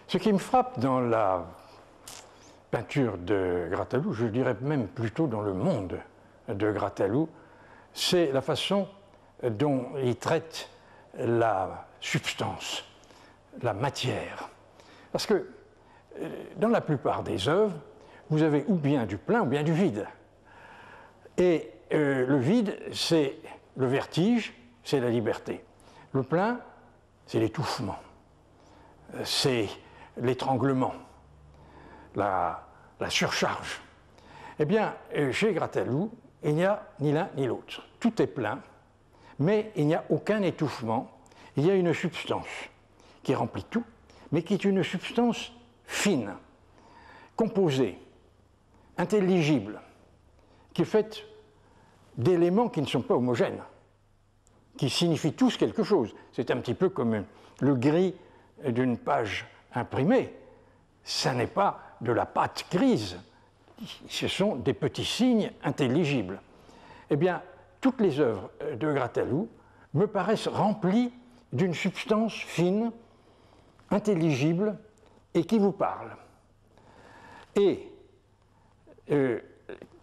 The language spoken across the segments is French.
Ce qui me frappe dans la peinture de Grattalou, je dirais même plutôt dans le monde de Grattalou, c'est la façon dont il traite la substance, la matière. Parce que dans la plupart des œuvres, vous avez ou bien du plein ou bien du vide. Et le vide, c'est le vertige, c'est la liberté. Le plein, c'est l'étouffement, c'est l'étranglement, la surcharge. Eh bien, chez Grattalou, il n'y a ni l'un ni l'autre. Tout est plein, mais il n'y a aucun étouffement. Il y a une substance qui remplit tout, mais qui est une substance fine, composée, intelligible, qui est faite d'éléments qui ne sont pas homogènes, qui signifient tous quelque chose. C'est un petit peu comme le gris d'une page imprimée. Ça n'est pas de la pâte grise, ce sont des petits signes intelligibles. Eh bien, toutes les œuvres de Grattalou me paraissent remplies d'une substance fine, intelligible et qui vous parle. Et il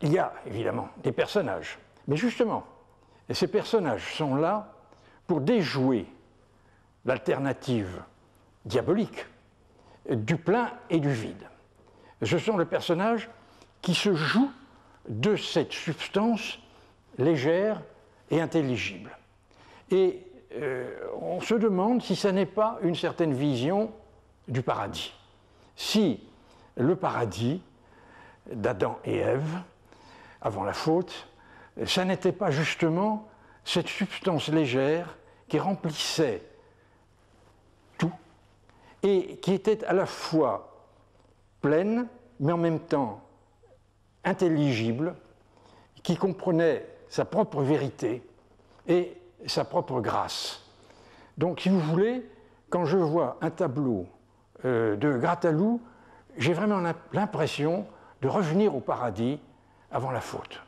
y a évidemment des personnages, mais justement, ces personnages sont là pour déjouer l'alternative diabolique du plein et du vide. Ce sont les personnages qui se jouent de cette substance légère et intelligible. Et on se demande si ça n'est pas une certaine vision du paradis. Si le paradis d'Adam et Ève, avant la faute, ça n'était pas justement cette substance légère qui remplissait tout et qui était à la fois pleine, mais en même temps intelligible, qui comprenait sa propre vérité et sa propre grâce. Donc, si vous voulez, quand je vois un tableau de Grattalou, j'ai vraiment l'impression de revenir au paradis avant la faute.